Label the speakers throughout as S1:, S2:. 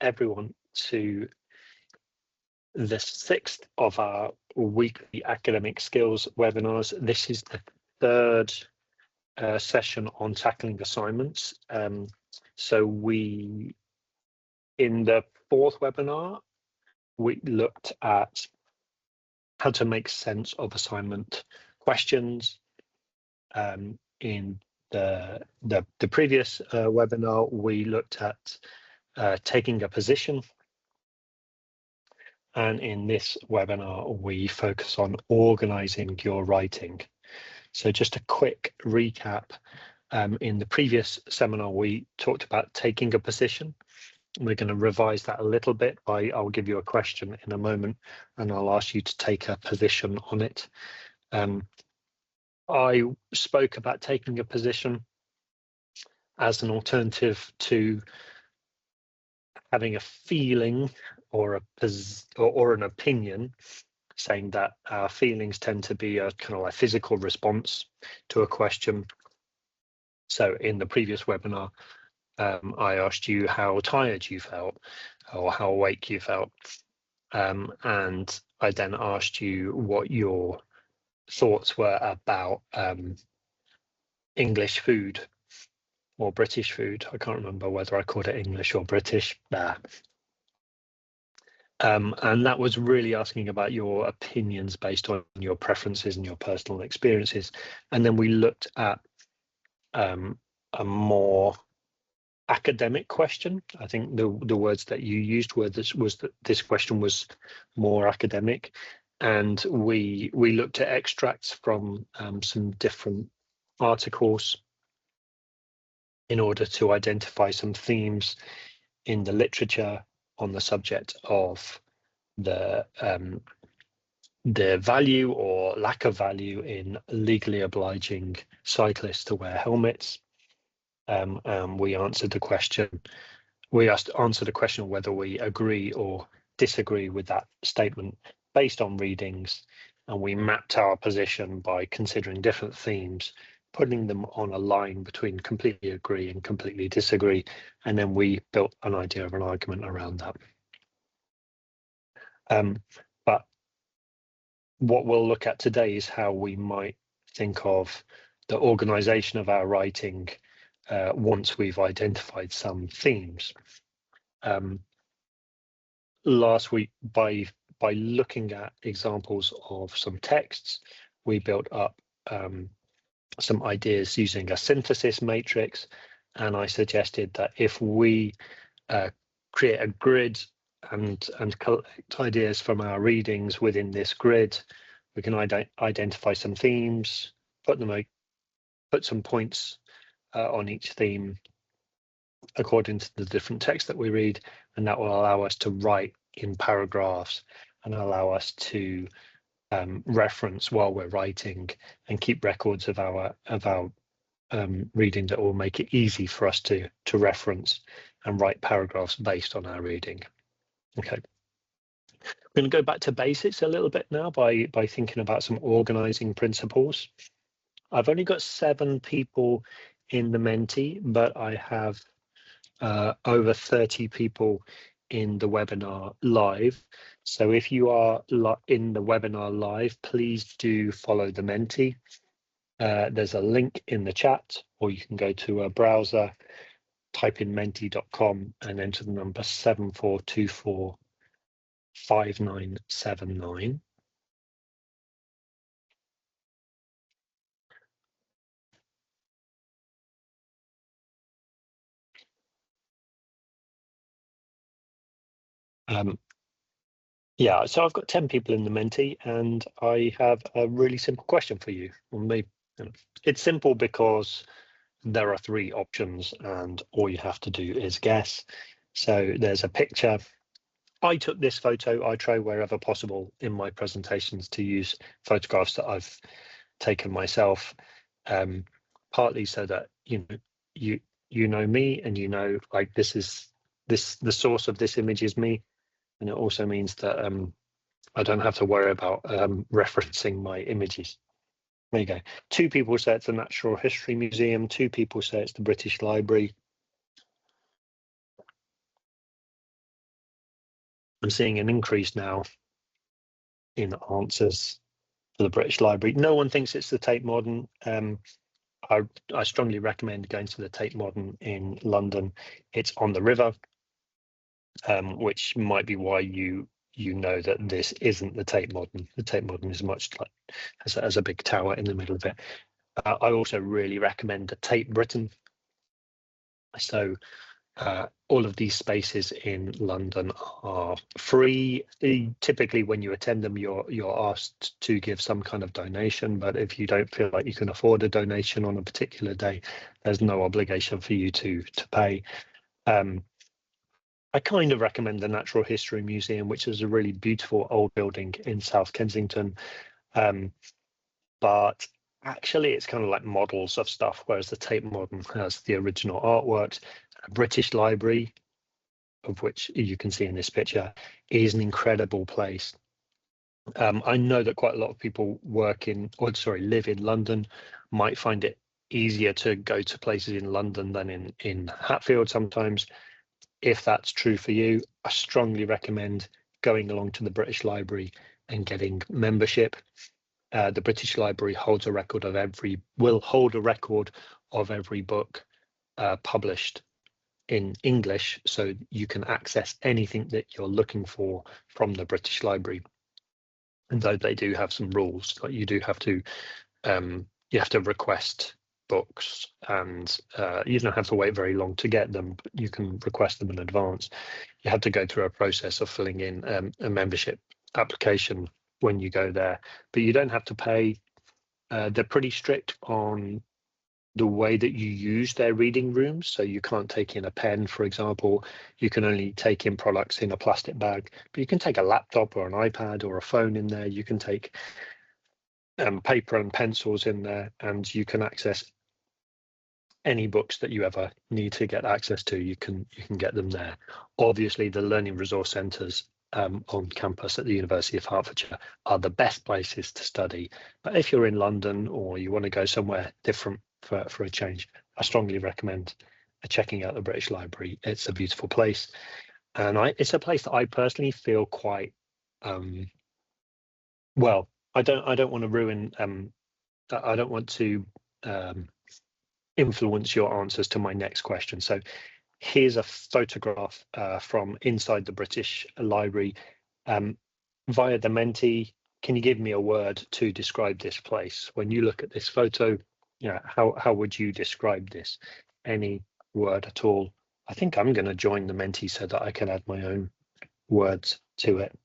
S1: everyone to the 6th of our weekly academic skills webinars. This is the third session on tackling assignments. So in the fourth webinar, we looked at how to make sense of assignment questions. In the previous webinar, we looked at taking a position. And in this webinar, we focus on organizing your writing. So just a quick recap. In the previous seminar, we talked about taking a position. We're going to revise that a little bit. I'll give you a question in a moment, and I'll ask you to take a position on it. I spoke about taking a position as an alternative to having a feeling or an opinion, saying that our feelings tend to be a kind of like physical response to a question. So in the previous webinar, I asked you how tired you felt or how awake you felt. And I then asked you what your thoughts were about English food or British food. I can't remember whether I called it English or British. And that was really asking about your opinions based on your preferences and your personal experiences. And then we looked at a more academic question. I think the words that you used were that this question was more academic, and we looked at extracts from some different articles in order to identify some themes in the literature on the subject of the value or lack of value in legally obliging cyclists to wear helmets. And we answered the question. We answered the question of whether we agree or disagree with that statement based on readings, and we mapped our position by considering different themes, putting them on a line between completely agree and completely disagree, and then we built an idea of an argument around that. But what we'll look at today is how we might think of the organization of our writing once we've identified some themes. Last week, by looking at examples of some texts, we built up some ideas using a synthesis matrix, and I suggested that if we create a grid and collect ideas from our readings within this grid, we can identify some themes, put some points on each theme according to the different text that we read, and that will allow us to write in paragraphs and allow us to reference while we're writing and keep records of our reading that will make it easy for us to reference and write paragraphs based on our reading. Okay, we're going to go back to basics a little bit now by thinking about some organizing principles. I've only got 7 people in the Menti, but I have over 30 people in the webinar live. So if you are in the webinar live, please do follow the Menti. There's a link in the chat, or you can go to a browser, type in menti.com and enter the number 74245979. Yeah, so I've got 10 people in the Menti, and I have a really simple question for you. Well, maybe it's simple because there are 3 options, and all you have to do is guess. So there's a picture. I took this photo. I try wherever possible in my presentations to use photographs that I've taken myself, partly so that you know me, and like the source of this image is me. And it also means that I don't have to worry about referencing my images. There you go. 2 people say it's the Natural History Museum. 2 people say it's the British Library. I'm seeing an increase now in answers for the British Library. No one thinks it's the Tate Modern. I strongly recommend going to the Tate Modern in London. It's on the river, which might be why you know that this isn't the Tate Modern. The Tate Modern is much like has a big tower in the middle of it. I also really recommend the Tate Britain. So all of these spaces in London are free. Typically, when you attend them, you're asked to give some kind of donation. But if you don't feel like you can afford a donation on a particular day, there's no obligation for you to pay. I kind of recommend the Natural History Museum, which is a really beautiful old building in South Kensington. But actually, it's kind of like models of stuff, whereas the Tate Modern has the original artworks. A British Library, of which you can see in this picture, is an incredible place. I know that quite a lot of people live in London, might find it easier to go to places in London than in Hatfield sometimes. If that's true for you, I strongly recommend going along to the British Library and getting membership. The British Library holds a record of will hold a record of every book published in English, so you can access anything that you're looking for from the British Library. And though they do have some rules, like you have to request books, and you don't have to wait very long to get them, but you can request them in advance. You have to go through a process of filling in a membership application when you go there, but you don't have to pay. They're pretty strict on the way that you use their reading rooms. So you can't take in a pen, for example. You can only take in products in a plastic bag, but you can take a laptop or an iPad or a phone in there. You can take paper and pencils in there, and you can access any books that you ever need to get access to. You can get them there. Obviously, the learning resource centres on campus at the University of Hertfordshire are the best places to study. But if you're in London or you want to go somewhere different for a change, I strongly recommend checking out the British Library. It's a beautiful place, and it's a place that I personally feel quite well. I don't want to ruin. I don't want to influence your answers to my next question. So here's a photograph from inside the British Library via the Menti. Can you give me a word to describe this place? When you look at this photo, how would you describe this? Any word at all? I think I'm going to join the Menti so that I can add my own words to it.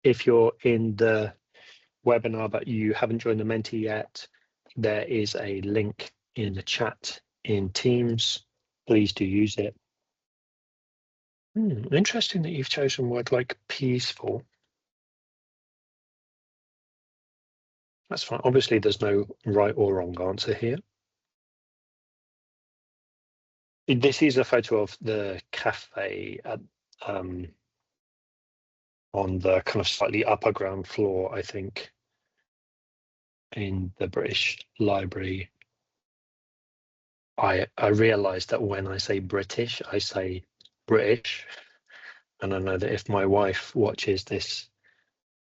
S1: If you're in the webinar but you haven't joined the Menti yet, there is a link in the chat in Teams. Please do use it. Interesting that you've chosen words like peaceful. That's fine. Obviously, there's no right or wrong answer here. This is a photo of the cafe at, on the kind of slightly upper ground floor, I think, in the British Library. I realise that when I say British, I say British. And I know that if my wife watches this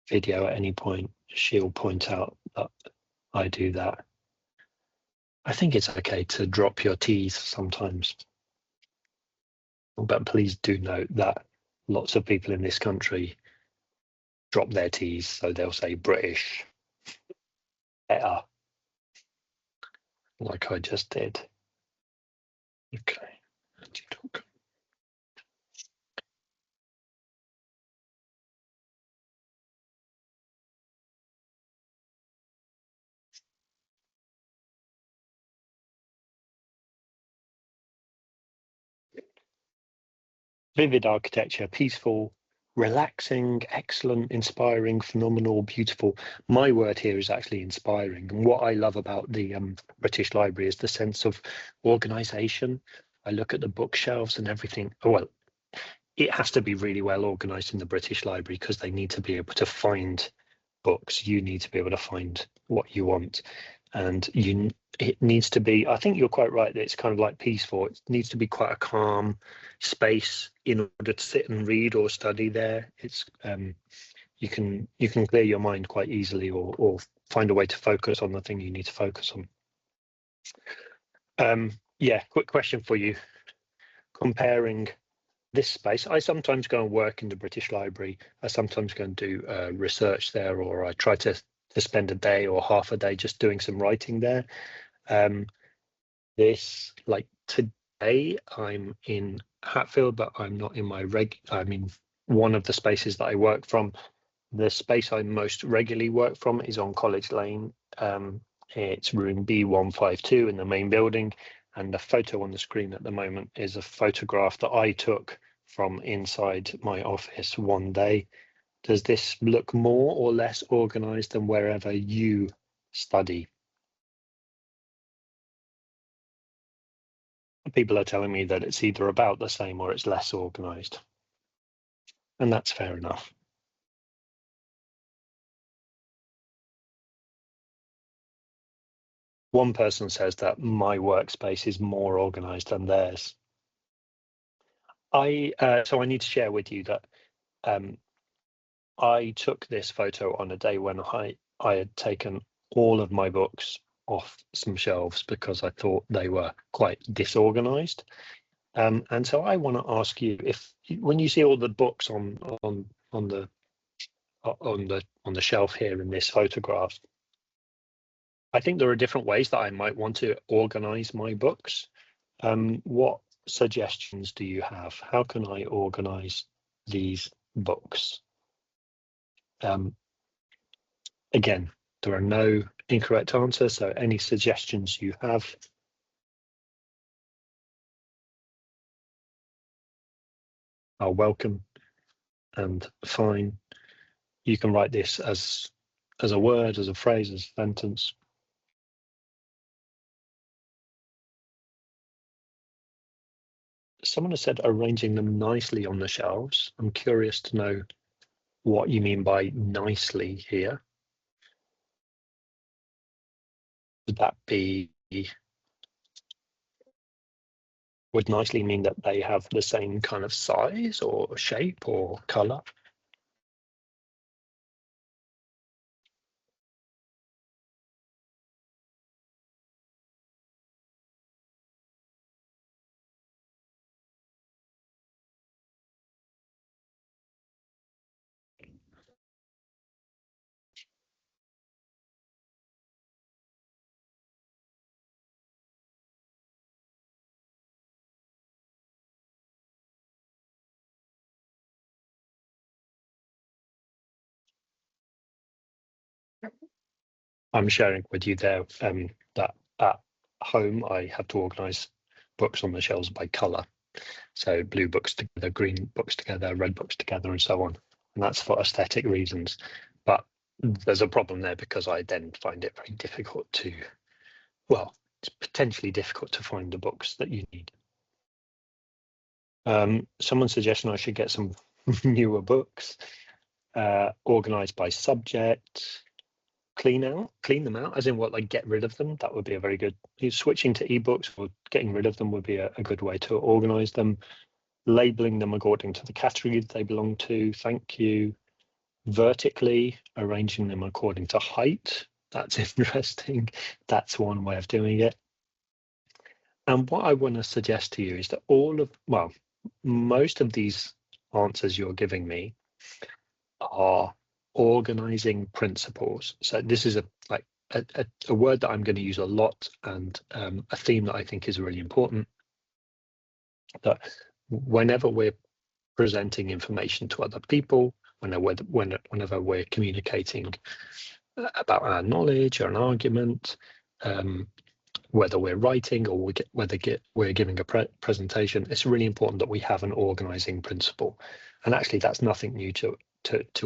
S1: video at any point, she'll point out that I do that. I think it's okay to drop your T's sometimes. But please do note that lots of people in this country drop their T's, so they'll say British, better, like I just did. Okay. Vivid architecture, peaceful, relaxing, excellent, inspiring, phenomenal, beautiful. My word here is actually inspiring. And what I love about the British Library is the sense of organisation. I look at the bookshelves and everything. Well, it has to be really well organised in the British Library because they need to be able to find books, you need to be able to find what you want, and it needs to be, I think you're quite right that it's kind of like peaceful. It needs to be quite a calm space in order to sit and read or study there. It's you can clear your mind quite easily, or find a way to focus on the thing you need to focus on. Yeah, quick question for you. Comparing this space, I sometimes go and work in the British Library. I sometimes go and do research there, or I try to spend a day or half a day just doing some writing there. This, like today, I'm in Hatfield, but I'm not in my I'm in one of the spaces that I work from. The space I most regularly work from is on College Lane. It's room B152 in the main building, and the photo on the screen at the moment is a photograph that I took from inside my office one day. Does this look more or less organized than wherever you study? People are telling me that it's either about the same or it's less organized, and that's fair enough. One person says that my workspace is more organized than theirs. So I need to share with you that I took this photo on a day when I had taken all of my books off some shelves because I thought they were quite disorganized. And so I want to ask you, if when you see all the books on the shelf here in this photograph, I think there are different ways that I might want to organize my books. What suggestions do you have? How can I organize these books? Again, there are no incorrect answers, so any suggestions you have. Are welcome and fine. You can write this as a word, as a phrase, as a sentence. Someone has said arranging them nicely on the shelves. I'm curious to know what you mean by nicely here. Would that be, would nicely mean that they have the same kind of size or shape or color? I'm sharing with you there that at home I have to organize books on the shelves by color. So blue books together, green books together, red books together, and so on. And that's for aesthetic reasons. But there's a problem there because I then find it very difficult to, well, it's potentially difficult to find the books that you need. Someone's suggesting I should get some newer books, organized by subject, clean them out, as in what, like get rid of them. That would be a very good, switching to ebooks or getting rid of them would be a good way to organize them. Labeling them according to the category that they belong to. Thank you. Vertically arranging them according to height. That's interesting. That's one way of doing it. And what I want to suggest to you is that most of these answers you're giving me are organizing principles. So this is a word that I'm going to use a lot, and a theme that I think is really important. That whenever we're presenting information to other people, whenever we're communicating about our knowledge or an argument, whether we're writing or we're giving a presentation, it's really important that we have an organizing principle. And actually, that's nothing new to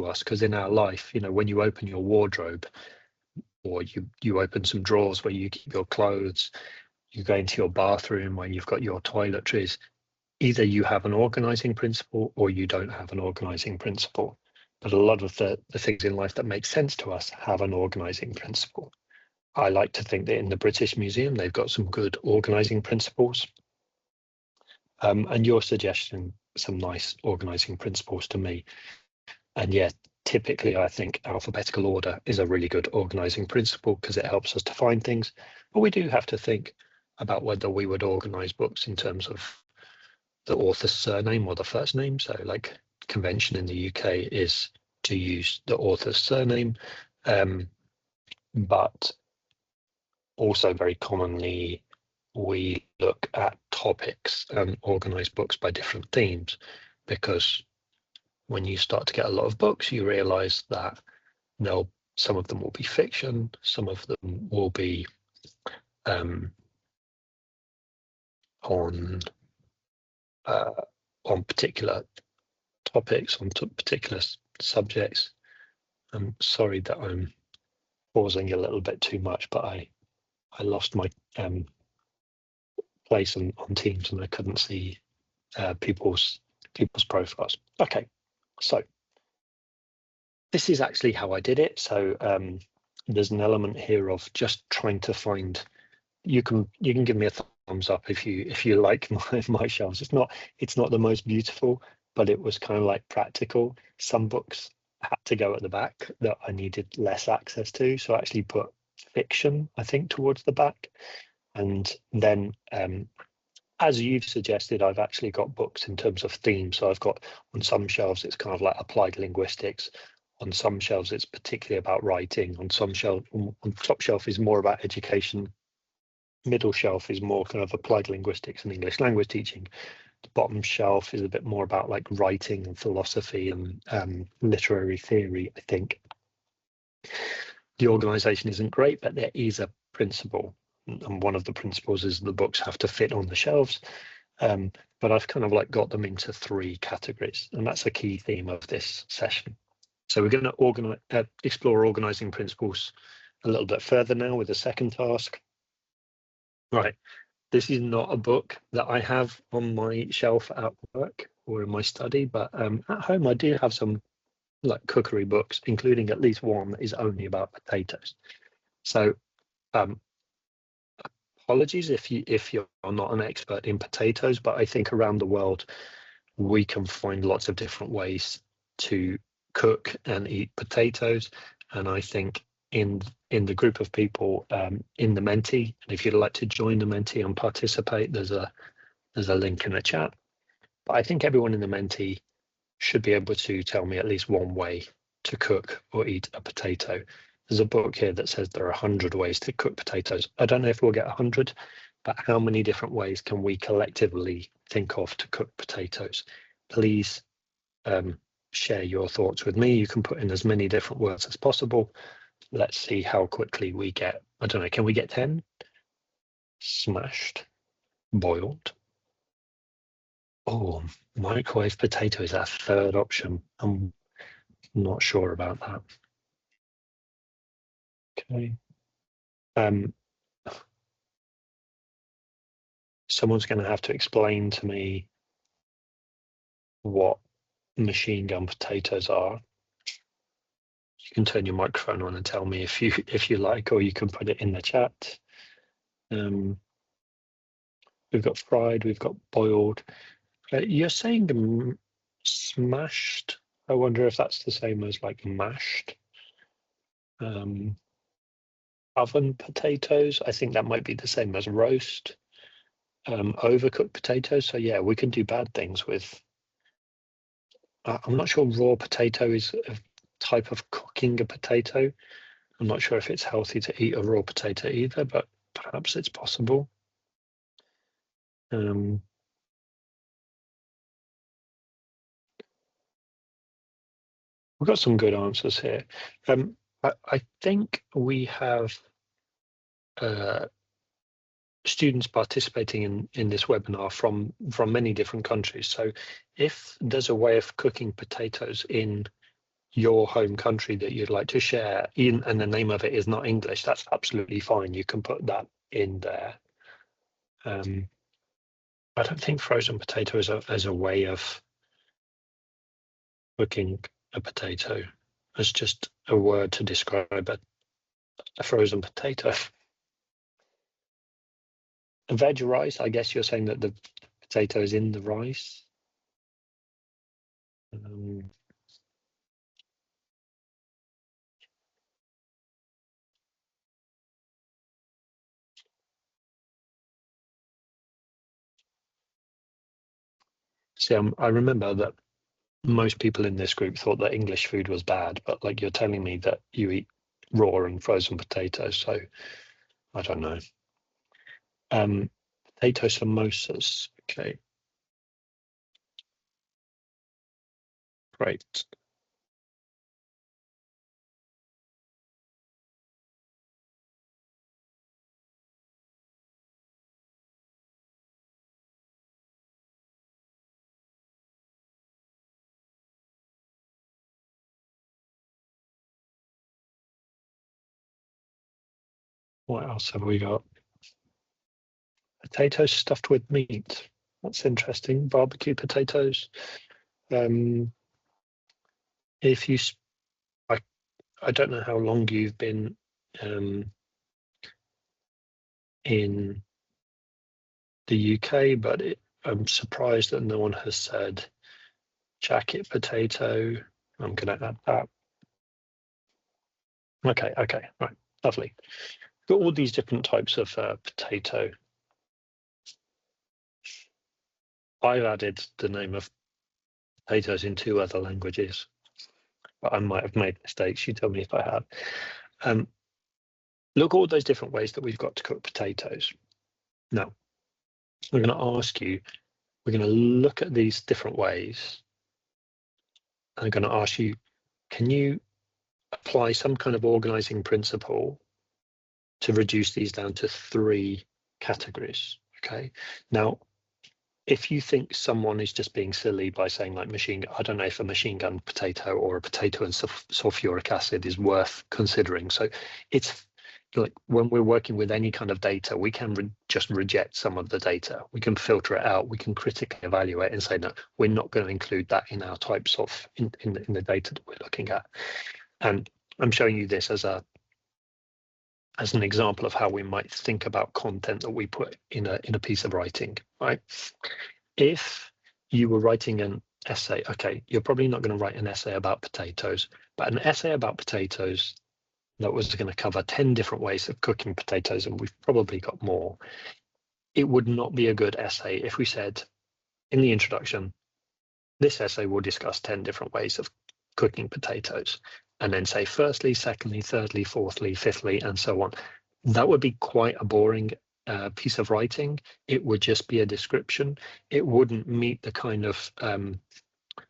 S1: us, because in our life, when you open your wardrobe or you open some drawers where you keep your clothes, you go into your bathroom where you've got your toiletries, either you have an organizing principle or you don't have an organizing principle. but a lot of the things in life that make sense to us have an organizing principle. I like to think that in the British Museum, they've got some good organizing principles. And you're suggesting some nice organizing principles to me. And yeah, typically I think alphabetical order is a really good organizing principle because it helps us to find things. But we do have to think about whether we would organize books in terms of the author's surname or the first name. So like convention in the UK is to use the author's surname, but also very commonly we look at topics and organize books by different themes, because when you start to get a lot of books, you realize that some of them will be fiction, some of them will be on particular topics, on particular subjects. I'm sorry that I'm pausing a little bit too much, but I lost my place on Teams and I couldn't see people's profiles. Okay, so this is actually how I did it. So there's an element here of just trying to find. You can give me a thumbs up if you like my shelves. It's not the most beautiful, but it was kind of like practical. Some books had to go at the back that I needed less access to, so I actually put fiction, I think, towards the back. And then as you've suggested, I've actually got books in terms of theme. So I've got on some shelves it's kind of like applied linguistics, on some shelves it's particularly about writing, on some shelf, on top shelf is more about education, middle shelf is more kind of applied linguistics and English language teaching. The bottom shelf is a bit more about like writing and philosophy and literary theory, I think. The organization isn't great, but there is a principle. And one of the principles is the books have to fit on the shelves. But I've kind of like got them into 3 categories, and that's a key theme of this session. So we're going to explore organizing principles a little bit further now with the second task. Right, this is not a book that I have on my shelf at work or in my study, but at home I do have some like cookery books, including at least one that is only about potatoes. So apologies if you're not an expert in potatoes, but I think around the world we can find lots of different ways to cook and eat potatoes. And I think in the group of people in the Menti, and if you'd like to join the Menti and participate, there's a link in the chat. But I think everyone in the Menti should be able to tell me at least one way to cook or eat a potato. There's a book here that says there are 100 ways to cook potatoes. I don't know if we'll get 100, but how many different ways can we collectively think of to cook potatoes? Please share your thoughts with me. You can put in as many different words as possible. Let's see how quickly we get. I don't know, can we get 10? Smashed, boiled. Oh, microwave potato is our 3rd option. I'm not sure about that. Okay. Someone's going to have to explain to me what machine gun potatoes are. You can turn your microphone on and tell me if you like, or you can put it in the chat. We've got fried, we've got boiled. You're saying smashed. I wonder if that's the same as like mashed. Oven potatoes. I think that might be the same as roast. Overcooked potatoes. So yeah, we can do bad things with. I'm not sure raw potato is a type of cooking a potato. I'm not sure if it's healthy to eat a raw potato either, but perhaps it's possible. We've got some good answers here. I think we have students participating in this webinar from many different countries. So if there's a way of cooking potatoes in your home country that you'd like to share, and the name of it is not English, that's absolutely fine. You can put that in there. I don't think frozen potato is a way of cooking a potato as just a word to describe a frozen potato. A veg rice, I guess you're saying that the potato is in the rice. See, I remember that most people in this group thought that English food was bad, but like you're telling me that you eat raw and frozen potatoes, so I don't know. Potato samosas, okay. Great. What else have we got? Potatoes stuffed with meat. That's interesting. Barbecue potatoes. If you, I don't know how long you've been in the UK, but I'm surprised that no one has said jacket potato. I'm going to add that. Okay, right, lovely. Got all these different types of potato. I've added the name of potatoes in 2 other languages, but I might have made mistakes. You tell me if I have. Look at all those different ways that we've got to cook potatoes. Now, we're going to ask you, we're going to look at these different ways. I'm going to ask you, can you apply some kind of organizing principle to reduce these down to 3 categories? Okay. Now, if you think someone is just being silly by saying like I don't know if a machine gun potato or a potato and sulfuric acid is worth considering. So it's like when we're working with any kind of data, we can just reject some of the data. We can filter it out. We can critically evaluate and say, no, we're not going to include that in our types of in the data that we're looking at. And I'm showing you this as an example of how we might think about content that we put in a piece of writing, right? If you were writing an essay, okay, you're probably not going to write an essay about potatoes, but an essay about potatoes that was going to cover 10 different ways of cooking potatoes, and we've probably got more. It would not be a good essay if we said in the introduction, this essay will discuss 10 different ways of cooking potatoes, and then say firstly, secondly, thirdly, fourthly, fifthly, and so on. That would be quite a boring piece of writing. It would just be a description. It wouldn't meet the kind of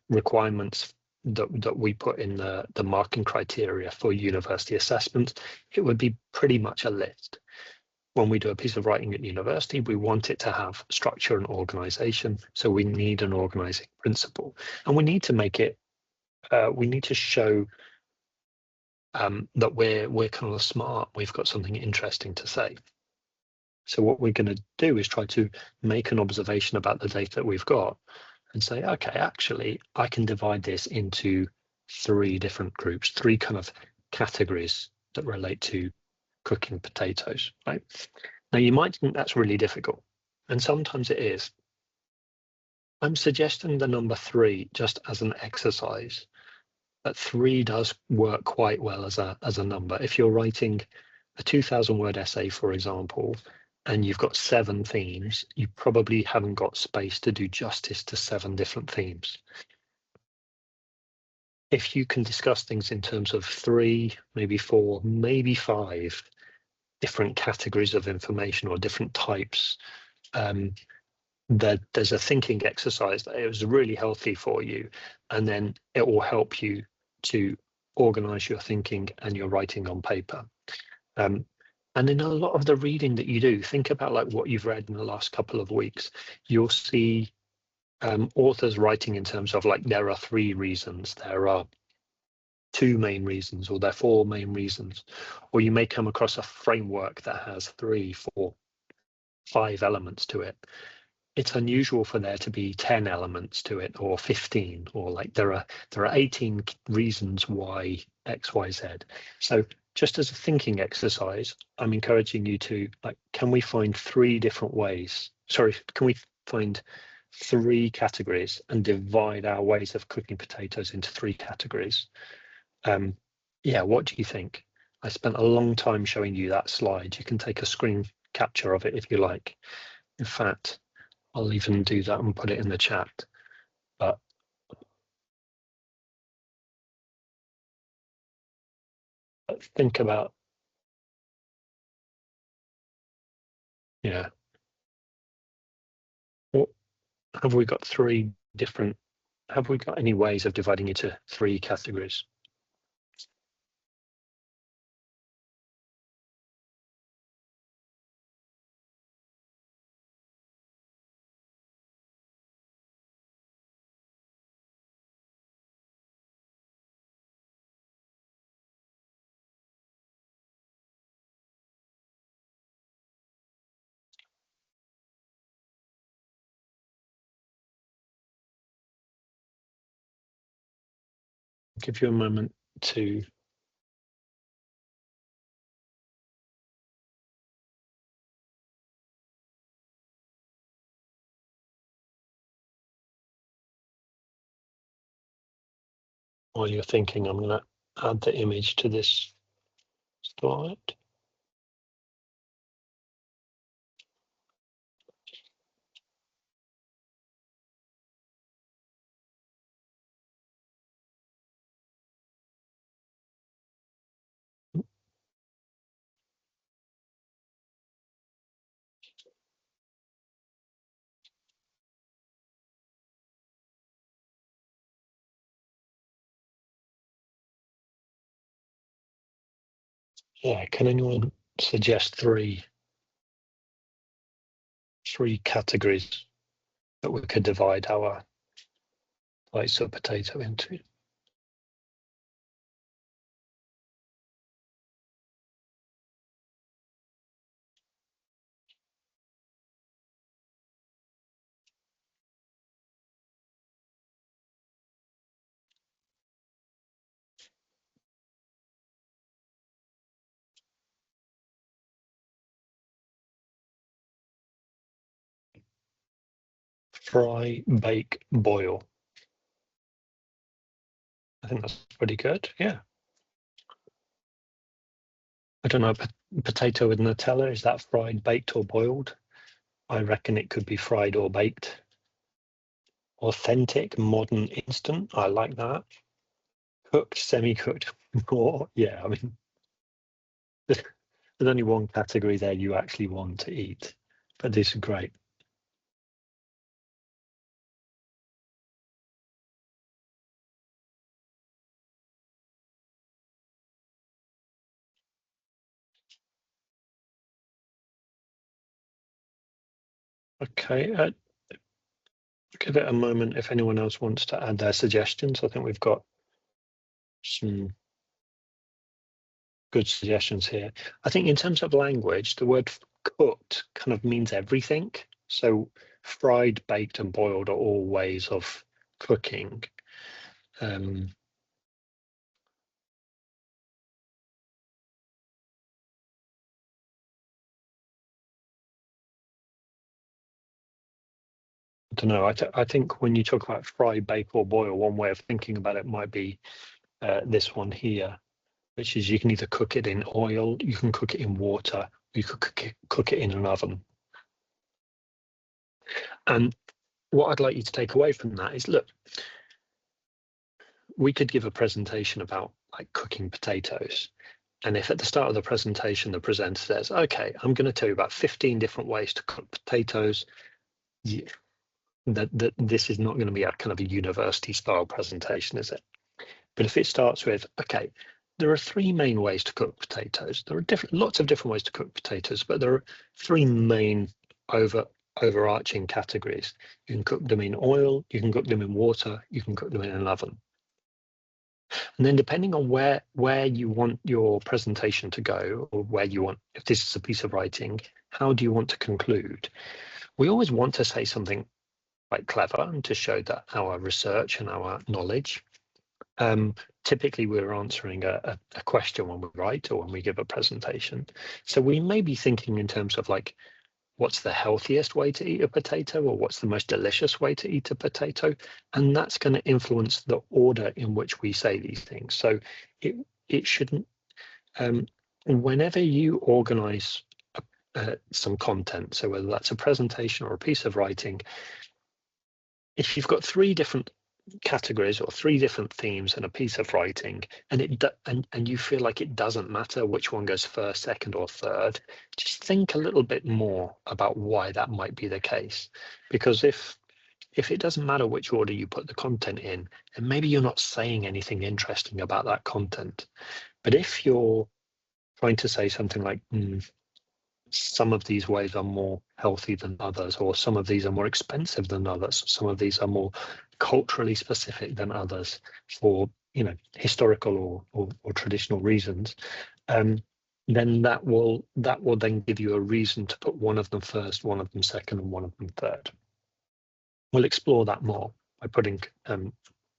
S1: requirements that we put in the marking criteria for university assessments. It would be pretty much a list. When we do a piece of writing at university, we want it to have structure and organization. So we need an organizing principle, and we need to make it. We need to show that we're kind of smart. We've got something interesting to say. So what we're going to do is try to make an observation about the data that we've got and say, okay, actually, I can divide this into 3 different groups, 3 kind of categories that relate to cooking potatoes, right? Now, you might think that's really difficult, and sometimes it is. I'm suggesting the number 3 just as an exercise, but 3 does work quite well as a number. If you're writing a 2,000-word essay, for example, and you've got 7 themes, you probably haven't got space to do justice to 7 different themes. If you can discuss things in terms of 3, maybe 4, maybe 5 different categories of information or different types, that there's a thinking exercise that is really healthy for you, and then it will help you to organize your thinking and your writing on paper. And in a lot of the reading that you do, think about like what you've read in the last couple of weeks. You'll see authors writing in terms of like, there are 3 reasons, there are 2 main reasons, or there are 4 main reasons. Or you may come across a framework that has 3, 4, 5 elements to it. it's unusual for there to be 10 elements to it, or 15, or like there are 18 reasons why X, Y, Z. So just as a thinking exercise, I'm encouraging you to, like, can we find 3 different ways? Sorry, can we find 3 categories and divide our ways of cooking potatoes into 3 categories? Yeah, what do you think? I spent a long time showing you that slide. You can take a screen capture of it if you like. In fact, I'll even do that and put it in the chat. But think about, yeah, what have we got? 3 different, have we got any ways of dividing it into 3 categories? I'll give you a moment to while you're thinking. I'm going to add the image to this slide. Yeah, can anyone suggest 3 categories that we could divide our slice of potato into? Fry, bake, boil. I think that's pretty good. Yeah. I don't know, potato with Nutella, is that fried, baked, or boiled? I reckon it could be fried or baked. Authentic, modern, instant. I like that. Cooked, semi-cooked, raw. Yeah, I mean, there's only one category there you actually want to eat, but this is great. Okay, give it a moment if anyone else wants to add their suggestions. I think we've got some good suggestions here. I think in terms of language, the word cooked kind of means everything. So fried, baked, and boiled are all ways of cooking. I don't know. I think when you talk about fry, bake, or boil, one way of thinking about it might be this one here, which is you can either cook it in oil, you can cook it in water, you could cook it in an oven. And what I'd like you to take away from that is, look, we could give a presentation about like cooking potatoes. And if at the start of the presentation, the presenter says, okay, I'm going to tell you about 15 different ways to cook potatoes, that this is not going to be a kind of a university style presentation, is it? But if it starts with, okay, there are 3 main ways to cook potatoes. There are lots of different ways to cook potatoes, but there are 3 main overarching categories. You can cook them in oil, you can cook them in water, you can cook them in an oven. And then depending on where you want your presentation to go, or where you want, if this is a piece of writing, how do you want to conclude? we always want to say something quite clever and to show that our research and our knowledge. Typically, we're answering a question when we write or when we give a presentation. So we may be thinking in terms of like, what's the healthiest way to eat a potato, or what's the most delicious way to eat a potato? And that's going to influence the order in which we say these things. So it shouldn't, whenever you organize some content, so whether that's a presentation or a piece of writing, if you've got 3 different categories or 3 different themes in a piece of writing, and you feel like it doesn't matter which one goes first, second, or third, just think a little bit more about why that might be the case. Because if it doesn't matter which order you put the content in, then maybe you're not saying anything interesting about that content. But if you're trying to say something like, some of these ways are more healthy than others, or some of these are more expensive than others, some of these are more culturally specific than others for, historical or traditional reasons, then that will then give you a reason to put one of them first, one of them second, and one of them third. We'll explore that more by putting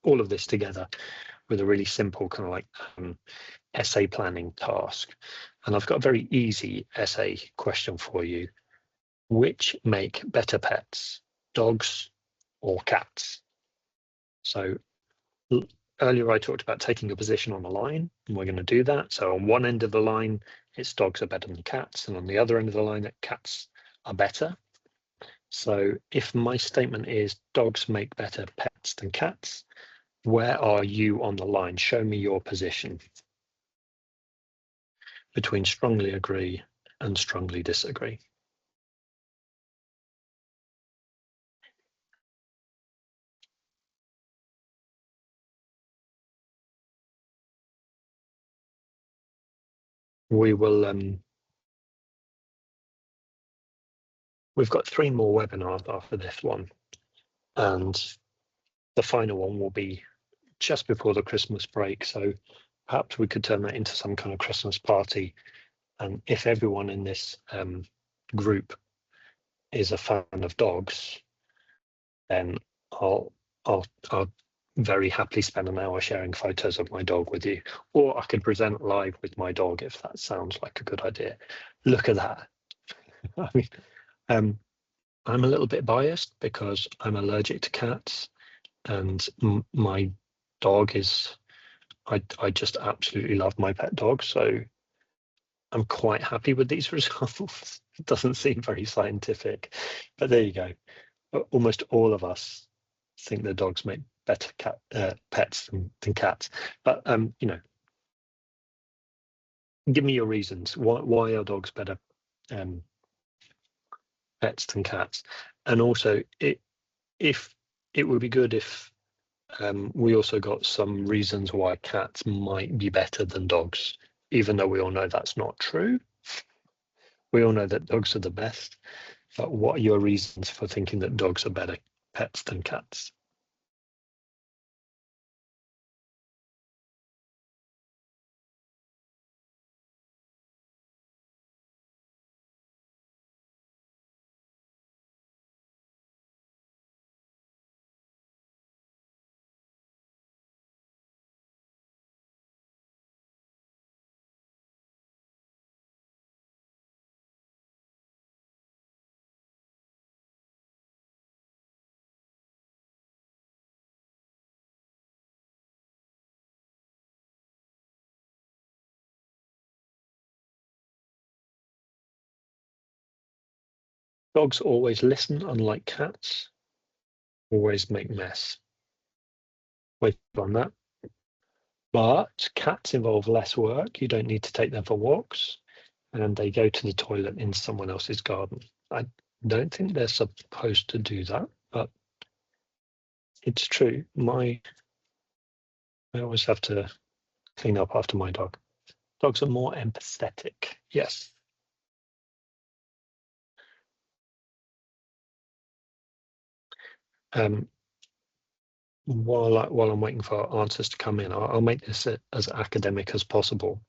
S1: all of this together with a really simple kind of like essay planning task. And I've got a very easy essay question for you. Which make better pets, dogs or cats? So earlier I talked about taking a position on a line, and we're going to do that. So on one end of the line, it's dogs are better than cats, and on the other end of the line, cats are better. So if my statement is dogs make better pets than cats, where are you on the line? Show me your position between strongly agree and strongly disagree. We will, we've got 3 more webinars after this one, and the final one will be just before the Christmas break. So perhaps we could turn that into some kind of Christmas party. And if everyone in this group is a fan of dogs, then I'll very happily spend an hour sharing photos of my dog with you. Or I could present live with my dog if that sounds like a good idea. Look at that. I mean, I'm a little bit biased because I'm allergic to cats, and my dog is, I just absolutely love my pet dog. So I'm quite happy with these results. It doesn't seem very scientific, but there you go. Almost all of us think that dogs make better pets than cats. But give me your reasons. Why are dogs better pets than cats? And also, if it would be good if we also got some reasons why cats might be better than dogs, even though we all know that's not true. We all know that dogs are the best, but what are your reasons for thinking that dogs are better pets than cats? Dogs always listen, unlike cats. Always make mess. Wait on that. But cats involve less work. You don't need to take them for walks, and they go to the toilet in someone else's garden. I don't think they're supposed to do that, but it's true. I always have to clean up after my dog. Dogs are more empathetic. Yes. While I'm waiting for answers to come in, I'll make this as academic as possible.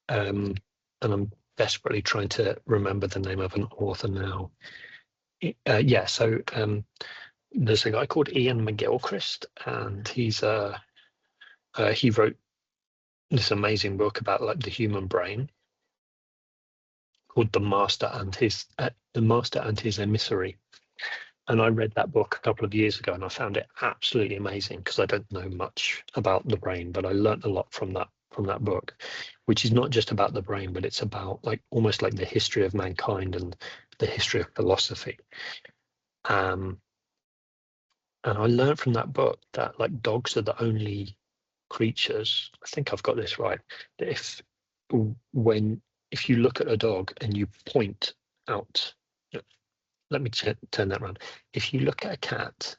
S1: And I'm desperately trying to remember the name of an author now. So there's a guy called Ian McGilchrist, and he wrote this amazing book about like the human brain called The Master and His Emissary. And I read that book a couple of years ago, and I found it absolutely amazing because I don't know much about the brain, but I learned a lot from that book, which is not just about the brain, but it's about like almost like the history of mankind and the history of philosophy. And I learned from that book that like dogs are the only creatures, I think I've got this right, that if you look at a dog and you point out, let me turn that around. If you look at a cat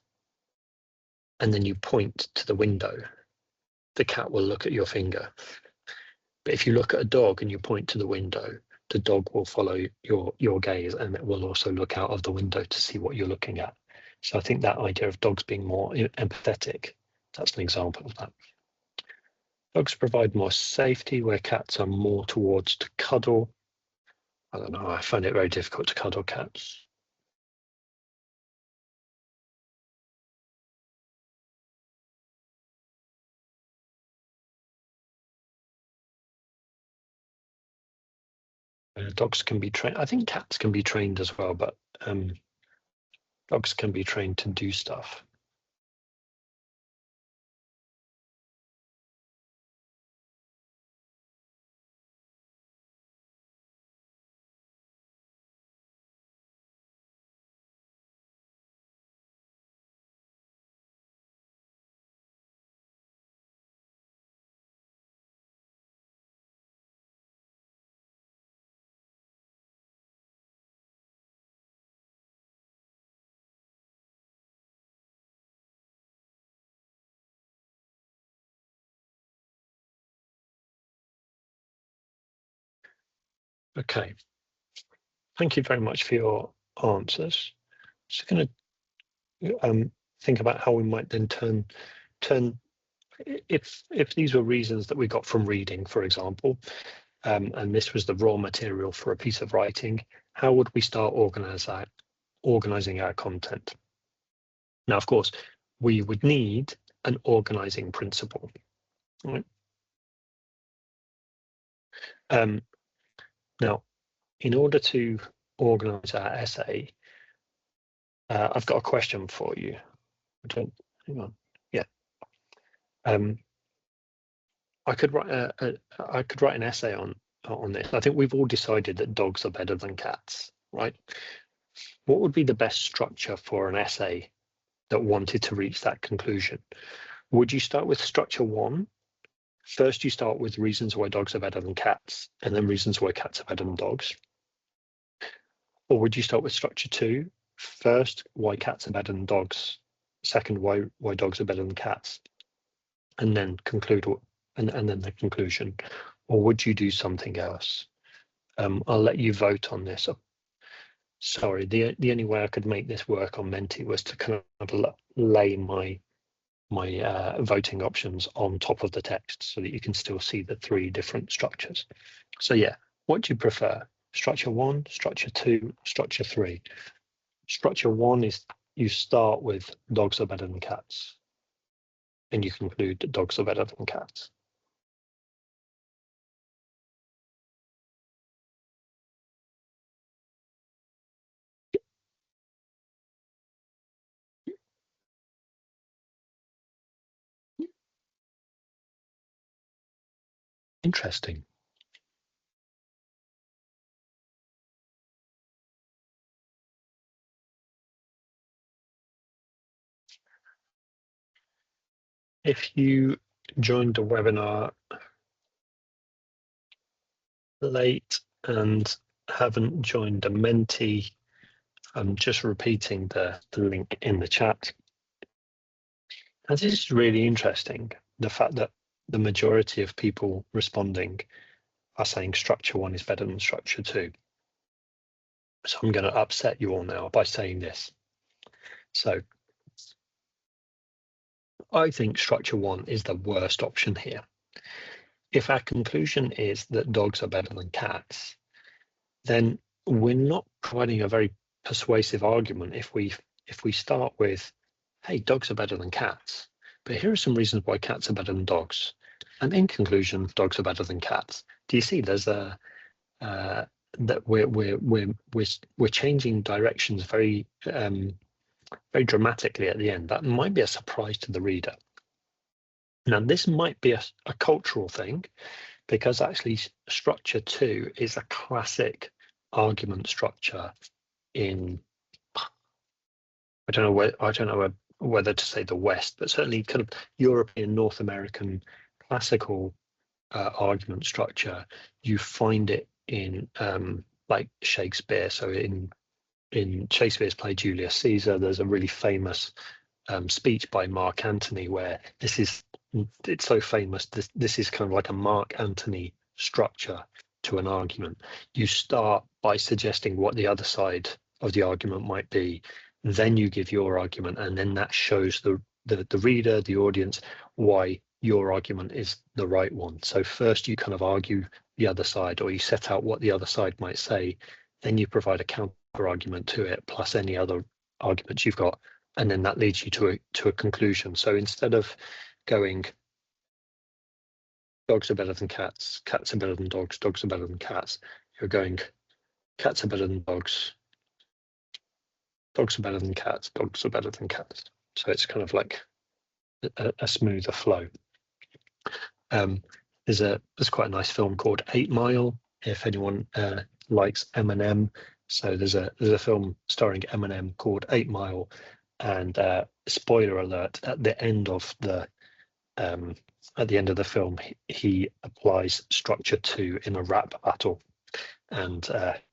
S1: and then you point to the window, the cat will look at your finger. But if you look at a dog and you point to the window, the dog will follow your gaze, and it will also look out of the window to see what you're looking at. So I think that idea of dogs being more empathetic, that's an example of that. Dogs provide more safety where cats are more towards to cuddle. I don't know, I find it very difficult to cuddle cats. Dogs can be trained. I think cats can be trained as well, but dogs can be trained to do stuff. Okay. Thank you very much for your answers. Just going to think about how we might then turn if these were reasons that we got from reading, for example, and this was the raw material for a piece of writing, how would we start organizing our content? Now, of course, we would need an organizing principle. Right? Now, in order to organize our essay, I've got a question for you. Hang on. Yeah. I could write an essay on this. I think we've all decided that dogs are better than cats, right? What would be the best structure for an essay that wanted to reach that conclusion? Would you start with structure 1? First, you start with reasons why dogs are better than cats, and then reasons why cats are better than dogs. Or would you start with structure 2? First, why cats are better than dogs. Second, why dogs are better than cats, and then conclude and then the conclusion. Or would you do something else? I'll let you vote on this. Sorry, the only way I could make this work on Menti was to kind of lay my voting options on top of the text so that you can still see the 3 different structures. So yeah, what do you prefer? Structure 1, structure 2, structure 3. Structure 1 is you start with dogs are better than cats, and you conclude that dogs are better than cats. Interesting. If you joined the webinar late and haven't joined the Menti, I'm just repeating the link in the chat. And this is really interesting, the fact that the majority of people responding are saying structure 1 is better than structure 2. So I'm going to upset you all now by saying this. So I think structure 1 is the worst option here. If our conclusion is that dogs are better than cats, then we're not providing a very persuasive argument if we start with, hey, dogs are better than cats, but here are some reasons why cats are better than dogs, and in conclusion, dogs are better than cats. Do you see? There's a that we're changing directions very very dramatically at the end. That might be a surprise to the reader. Now, this might be a cultural thing, because actually structure 2 is a classic argument structure in, I don't know whether to say the West, but certainly kind of European, North American classical argument structure. You find it in like Shakespeare. So in Shakespeare's play Julius Caesar, there's a really famous speech by Mark Antony where it's so famous. This is kind of like a Mark Antony structure to an argument. You start by suggesting what the other side of the argument might be, then you give your argument, and then that shows the reader, the audience, why your argument is the right one. So first you kind of argue the other side, or you set out what the other side might say, then you provide a counter argument to it, plus any other arguments you've got, and then that leads you to a conclusion. So instead of going, dogs are better than cats, cats are better than dogs, dogs are better than cats, you're going, cats are better than dogs, dogs are better than cats, dogs are better than cats. So it's kind of like a smoother flow. There's quite a nice film called 8 Mile, if anyone likes Eminem. So there's a film starring Eminem called 8 Mile, and spoiler alert, at the end of the film, he applies structure 2 in a rap battle, and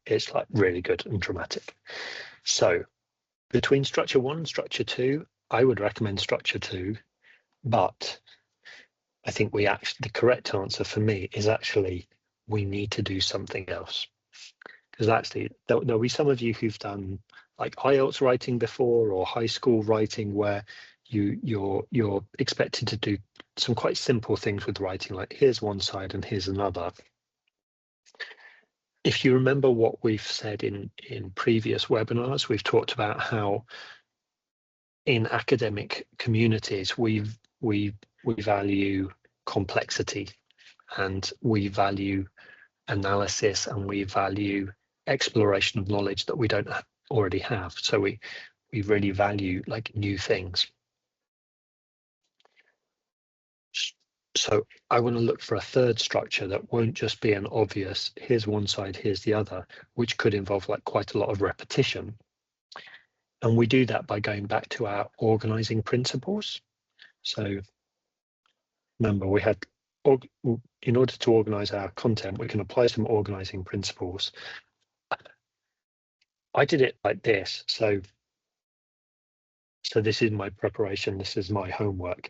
S1: it's like really good and dramatic. So between structure 1 and structure 2, I would recommend structure 2, but I think the correct answer for me is actually we need to do something else. Because actually there'll be some of you who've done like IELTS writing before, or high school writing, where you're expected to do some quite simple things with writing, like here's one side and here's another. If you remember what we've said in previous webinars, we've talked about how in academic communities we value complexity, and we value analysis, and we value exploration of knowledge that we don't already have. So we really value like new things. So I want to look for a third structure that won't just be an obvious, here's one side, here's the other, which could involve like quite a lot of repetition. And we do that by going back to our organizing principles. So remember, we had, in order to organize our content, we can apply some organizing principles. I did it like this. So this is my preparation, this is my homework.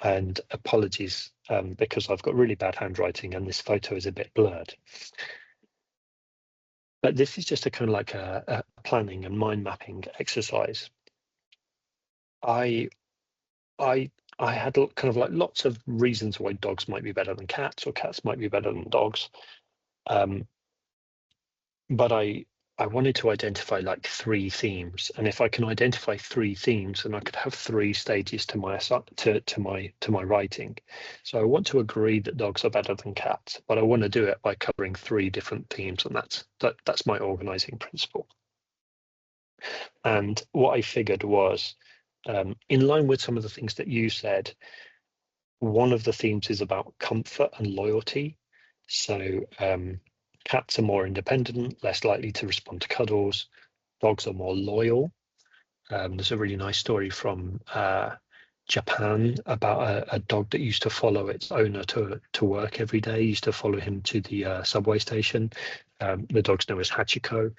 S1: And apologies, because I've got really bad handwriting and this photo is a bit blurred. But this is just a kind of like a planning and mind mapping exercise. I had kind of like lots of reasons why dogs might be better than cats, or cats might be better than dogs. But I wanted to identify like 3 themes, and if I can identify 3 themes, then I could have 3 stages to my writing. So I want to agree that dogs are better than cats, but I want to do it by covering 3 different themes, and that's my organizing principle. And what I figured was, in line with some of the things that you said, one of the themes is about comfort and loyalty. So cats are more independent, less likely to respond to cuddles. Dogs are more loyal. There's a really nice story from Japan about a dog that used to follow its owner to work every day, used to follow him to the subway station. The dog's name was Hachiko.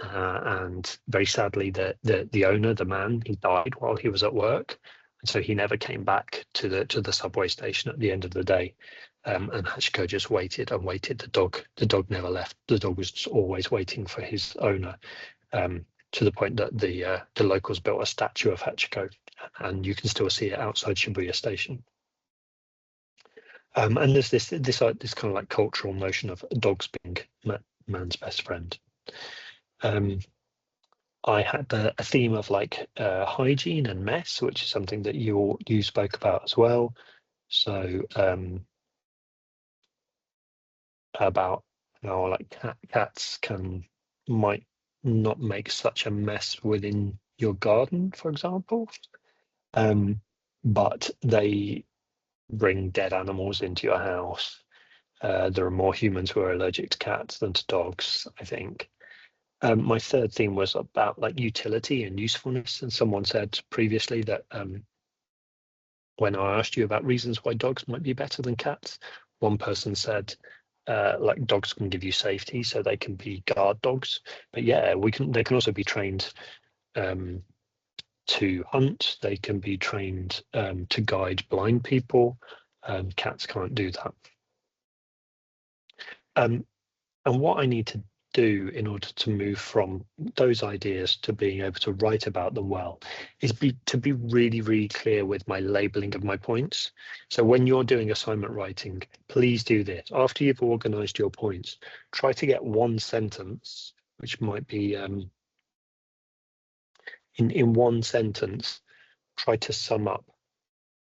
S1: And very sadly, the owner, the man, he died while he was at work, and so he never came back to the subway station at the end of the day. And Hachiko just waited and waited. The dog never left. The dog was just always waiting for his owner, to the point that the locals built a statue of Hachiko, and you can still see it outside Shibuya Station. And there's this kind of like cultural notion of dogs being man's best friend. I had a theme of like hygiene and mess, which is something that you spoke about as well. So about how like cats might not make such a mess within your garden, for example, but they bring dead animals into your house. There are more humans who are allergic to cats than to dogs, I think. My third theme was about like utility and usefulness, and someone said previously that when I asked you about reasons why dogs might be better than cats, one person said like dogs can give you safety, so they can be guard dogs. But yeah, they can also be trained to hunt. They can be trained to guide blind people. Cats can't do that. And what I need to do in order to move from those ideas to being able to write about them well is to be really, really clear with my labeling of my points. So when you're doing assignment writing, please do this. After you've organized your points, try to get one sentence, which might be in one sentence, try to sum up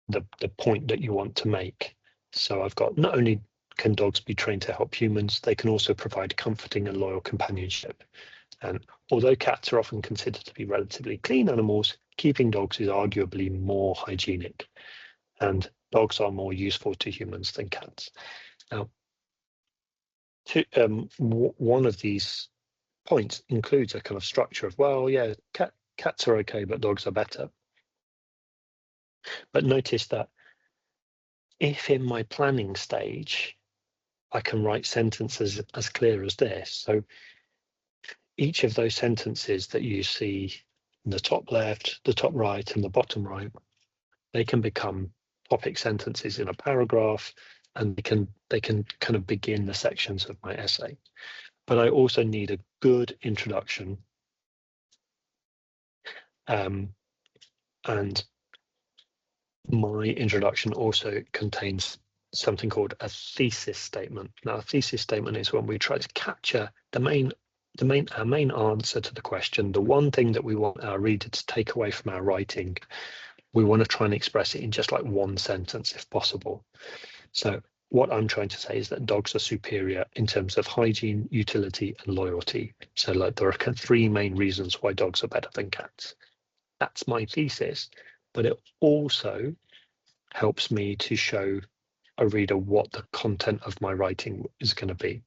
S1: the point that you want to make. So I've got not only can dogs be trained to help humans, they can also provide comforting and loyal companionship. And although cats are often considered to be relatively clean animals, keeping dogs is arguably more hygienic, and dogs are more useful to humans than cats. Now, one of these points includes a kind of structure of, well, yeah, cats are okay, but dogs are better. But notice that if in my planning stage, I can write sentences as clear as this. So each of those sentences that you see in the top left, the top right, and the bottom right, they can become topic sentences in a paragraph, and they can kind of begin the sections of my essay. But I also need a good introduction, and my introduction also contains something called a thesis statement. Now, a thesis statement is when we try to capture our main answer to the question, the one thing that we want our reader to take away from our writing. We want to try and express it in just like one sentence if possible. So what I'm trying to say is that dogs are superior in terms of hygiene, utility, and loyalty. So like there are three main reasons why dogs are better than cats. That's my thesis, but it also helps me to show a reader what the content of my writing is going to be.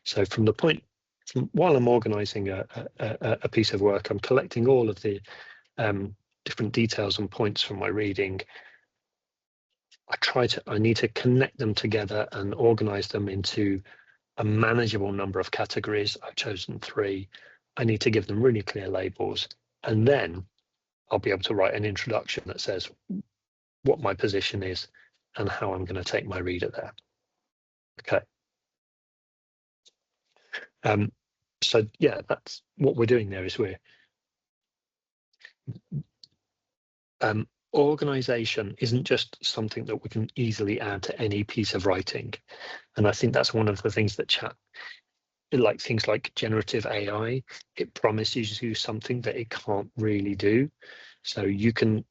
S1: So from the point, while I'm organizing a piece of work, I'm collecting all of the different details and points from my reading. I need to connect them together and organize them into a manageable number of categories. I've chosen 3. I need to give them really clear labels, and then I'll be able to write an introduction that says what my position is and how I'm going to take my reader there. Okay. So yeah, that's what we're doing there. Is we're organization isn't just something that we can easily add to any piece of writing, and I think that's one of the things that like things like generative AI, it promises you something that it can't really do. So you can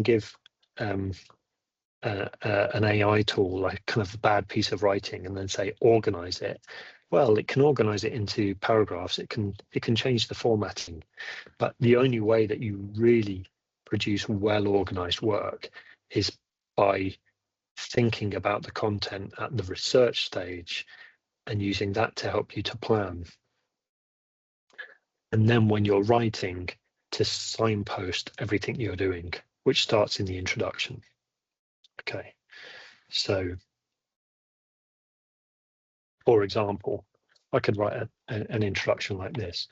S1: give an AI tool like kind of a bad piece of writing and then say organize it. Well, it can organize it into paragraphs. It can change the formatting, but the only way that you really produce well organized work is by thinking about the content at the research stage and using that to help you to plan. And then when you're writing, to signpost everything you're doing, which starts in the introduction. Okay, so for example, I could write an introduction like this.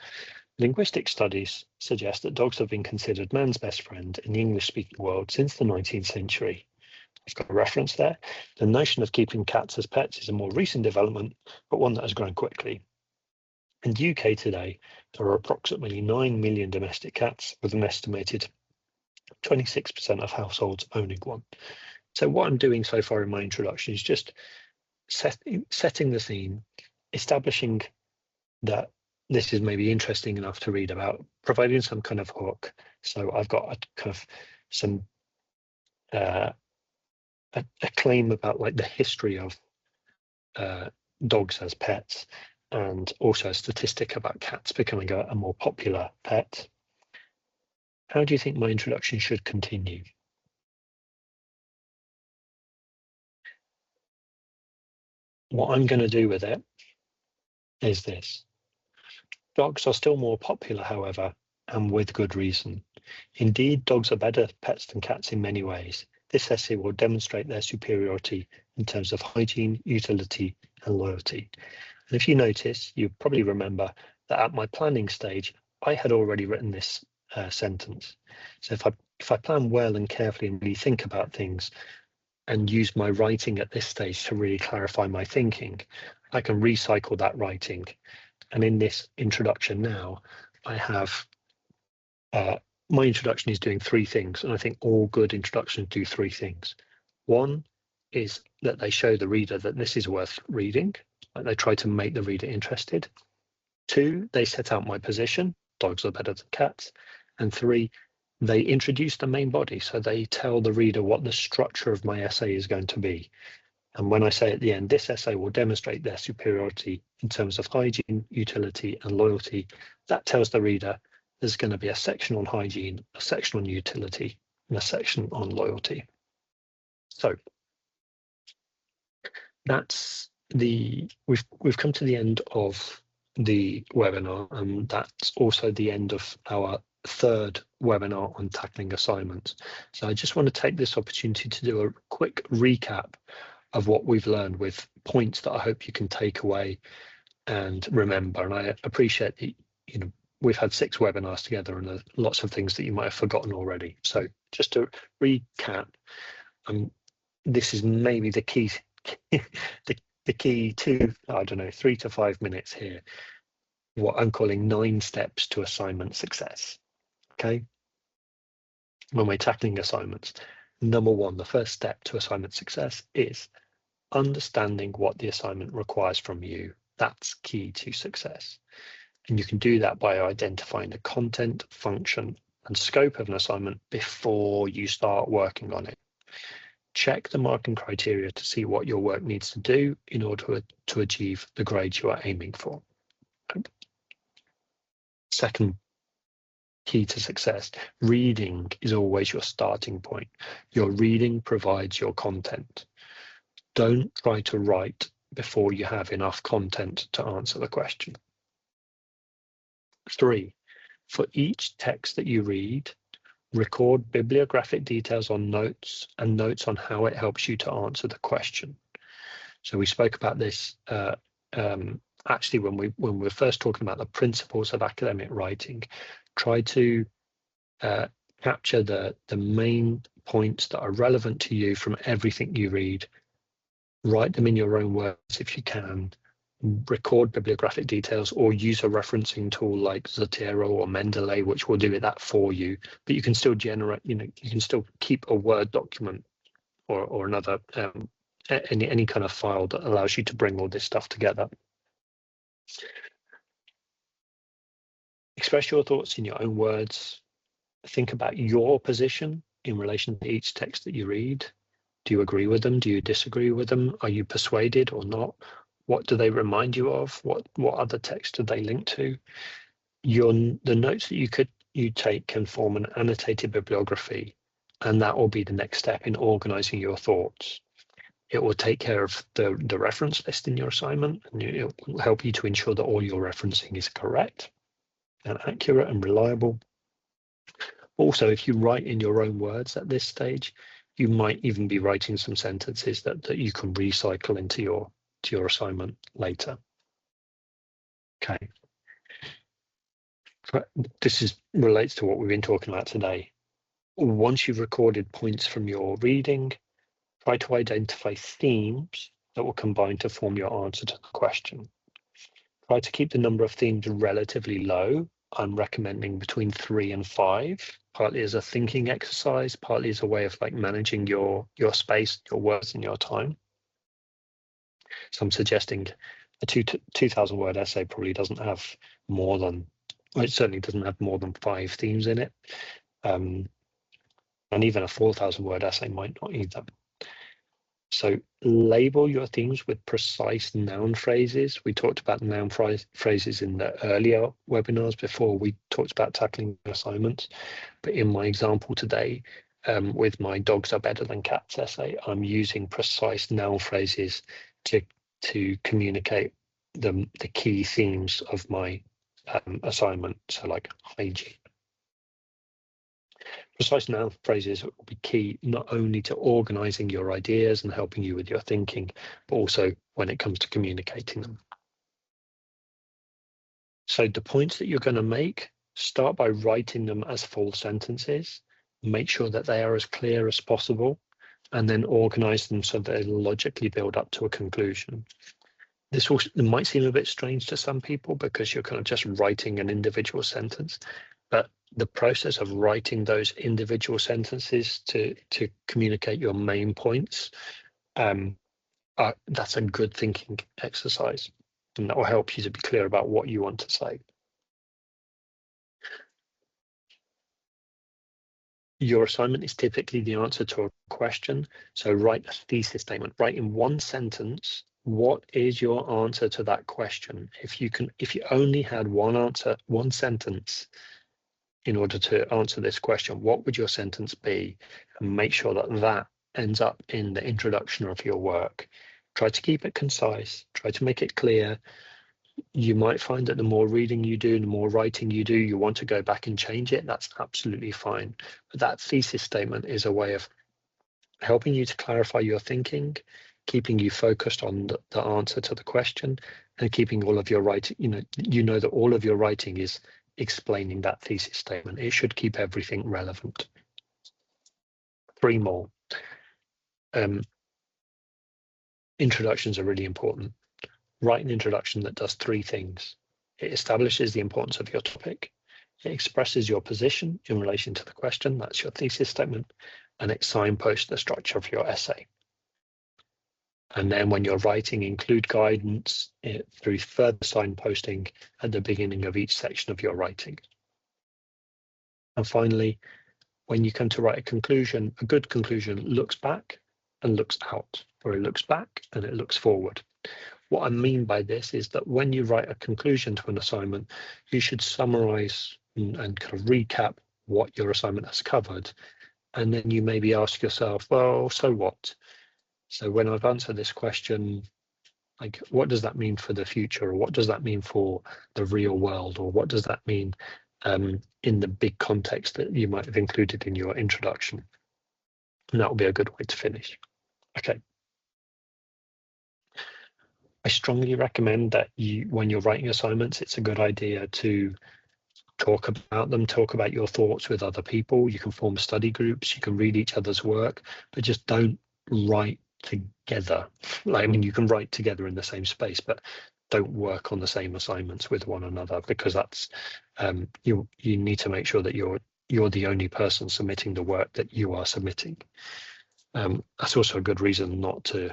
S1: Linguistic studies suggest that dogs have been considered man's best friend in the English-speaking world since the 19th century. I've got a reference there. The notion of keeping cats as pets is a more recent development, but one that has grown quickly. In the UK today, there are approximately 9 million domestic cats, with an estimated 26% of households owning one. So what I'm doing so far in my introduction is just setting the scene, establishing that this is maybe interesting enough to read about, providing some kind of hook. So I've got a kind of some a claim about like the history of dogs as pets, and also a statistic about cats becoming a more popular pet. How do you think my introduction should continue? What I'm going to do with it is this. Dogs are still more popular, however, and with good reason. Indeed, dogs are better pets than cats in many ways. This essay will demonstrate their superiority in terms of hygiene, utility, and loyalty. And if you notice, you probably remember that at my planning stage, I had already written this sentence. So if I plan well and carefully and really think about things and use my writing at this stage to really clarify my thinking, I can recycle that writing. And in this introduction now, I have my introduction is doing three things, and I think all good introductions do three things. One is that they show the reader that this is worth reading, like they try to make the reader interested. Two, they set out my position, dogs are better than cats. And three, they introduce the main body, so they tell the reader what the structure of my essay is going to be. And when I say at the end, this essay will demonstrate their superiority in terms of hygiene, utility, and loyalty, that tells the reader there's going to be a section on hygiene, a section on utility, and a section on loyalty. So that's we've come to the end of the webinar, and that's also the end of our third webinar on tackling assignments. So I just want to take this opportunity to do a quick recap of what we've learned with points that I hope you can take away and remember. And I appreciate that, you know, we've had 6 webinars together and there's lots of things that you might have forgotten already. So just to recap, this is maybe the key, the key to, I don't know, 3 to 5 minutes here, what I'm calling 9 steps to assignment success. Okay. When we're tackling assignments, number 1, the first step to assignment success is understanding what the assignment requires from you. That's key to success. And you can do that by identifying the content, function, and scope of an assignment before you start working on it. Check the marking criteria to see what your work needs to do in order to achieve the grades you are aiming for. Second key to success, reading is always your starting point. Your reading provides your content. Don't try to write before you have enough content to answer the question. 3, for each text that you read, record bibliographic details on notes and notes on how it helps you to answer the question. So we spoke about this actually when we were first talking about the principles of academic writing. Try to capture the main points that are relevant to you from everything you read. Write them in your own words if you can. Record bibliographic details or use a referencing tool like Zotero or Mendeley, which will do that for you. But you can still generate, you can still keep a Word document or another any kind of file that allows you to bring all this stuff together. Express your thoughts in your own words. Think about your position in relation to each text that you read. Do you agree with them? Do you disagree with them? Are you persuaded or not? What do they remind you of? What other text do they link to? The notes that you take can form an annotated bibliography, and that will be the next step in organizing your thoughts. It will take care of the reference list in your assignment, and it will help you to ensure that all your referencing is correct and accurate and reliable. Also, if you write in your own words at this stage, you might even be writing some sentences that you can recycle into your assignment later. Okay. This relates to what we've been talking about today. Once you've recorded points from your reading, try to identify themes that will combine to form your answer to the question. Try to keep the number of themes relatively low. I'm recommending between 3 and 5, partly as a thinking exercise, partly as a way of like managing your space, your words, and your time. So I'm suggesting a 2,000 word essay probably doesn't have more than, well, it certainly doesn't have more than 5 themes in it. And even a 4,000 word essay might not either. So label your themes with precise noun phrases. We talked about noun phrases in the earlier webinars before we talked about tackling assignments. But in my example today, with my dogs are better than cats essay, I'm using precise noun phrases to communicate the key themes of my assignment. So like hygiene. Precise noun phrases will be key not only to organizing your ideas and helping you with your thinking, but also when it comes to communicating them. So the points that you're going to make, start by writing them as full sentences. Make sure that they are as clear as possible, and then organize them so they logically build up to a conclusion. This might seem a bit strange to some people because you're kind of just writing an individual sentence, but the process of writing those individual sentences to communicate your main points, that's a good thinking exercise, and that will help you to be clear about what you want to say. Your assignment is typically the answer to a question, so write a thesis statement. Write in one sentence, what is your answer to that question? If you only had one answer, one sentence in order to answer this question, what would your sentence be? And make sure that that ends up in the introduction of your work. Try to keep it concise, try to make it clear. You might find that the more reading you do, the more writing you do, you want to go back and change it. That's absolutely fine. But that thesis statement is a way of helping you to clarify your thinking, keeping you focused on the answer to the question, and keeping all of your writing, you know that all of your writing is explaining that thesis statement. It should keep everything relevant. 3 more. Introductions are really important. Write an introduction that does 3 things. It establishes the importance of your topic. It expresses your position in relation to the question, that's your thesis statement, and it signposts the structure of your essay. And then when you're writing, include guidance through further signposting at the beginning of each section of your writing. And finally, when you come to write a conclusion, a good conclusion looks back and looks out, or it looks back and it looks forward. What I mean by this is that when you write a conclusion to an assignment, you should summarize and kind of recap what your assignment has covered. And then you maybe ask yourself, well, so what? So when I've answered this question, like, what does that mean for the future? Or what does that mean for the real world? Or what does that mean in the big context that you might have included in your introduction? And that will be a good way to finish. Okay. I strongly recommend that when you're writing assignments, it's a good idea to talk about them, talk about your thoughts with other people. You can form study groups, you can read each other's work, but just don't write together. Like, I mean, you can write together in the same space, but don't work on the same assignments with one another, because that's you need to make sure that you're the only person submitting the work that you are submitting. That's also a good reason not to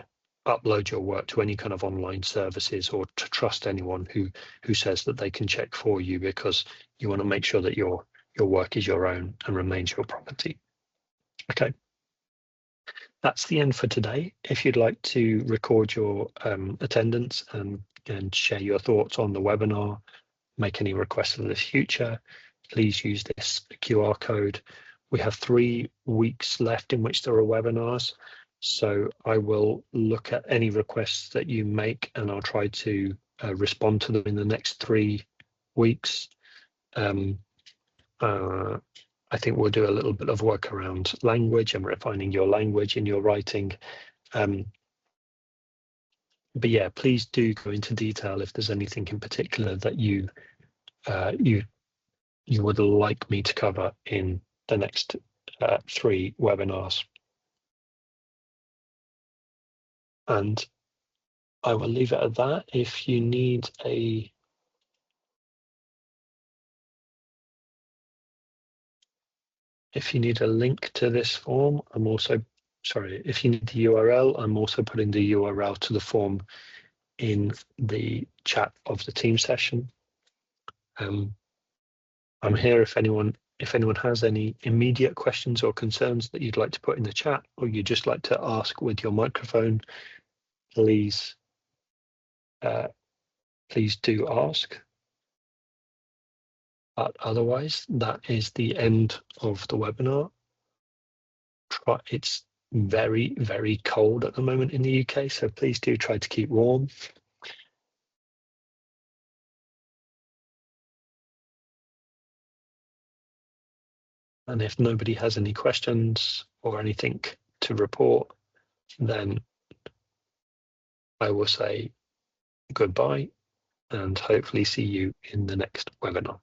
S1: upload your work to any kind of online services or to trust anyone who says that they can check for you, because you want to make sure that your work is your own and remains your property. Okay. That's the end for today. If you'd like to record your attendance and share your thoughts on the webinar, make any requests for the future, please use this QR code. We have 3 weeks left in which there are webinars, so I will look at any requests that you make and I'll try to respond to them in the next 3 weeks. I think we'll do a little bit of work around language and refining your language in your writing. But yeah, please do go into detail if there's anything in particular that you would like me to cover in the next 3 webinars. And I will leave it at that. If you need a link to this form, if you need the URL, I'm also putting the URL to the form in the chat of the team session. I'm here if anyone has any immediate questions or concerns that you'd like to put in the chat, or you'd just like to ask with your microphone, please do ask. But otherwise, that is the end of the webinar. It's very, very cold at the moment in the UK, so please do try to keep warm. And if nobody has any questions or anything to report, then I will say goodbye and hopefully see you in the next webinar.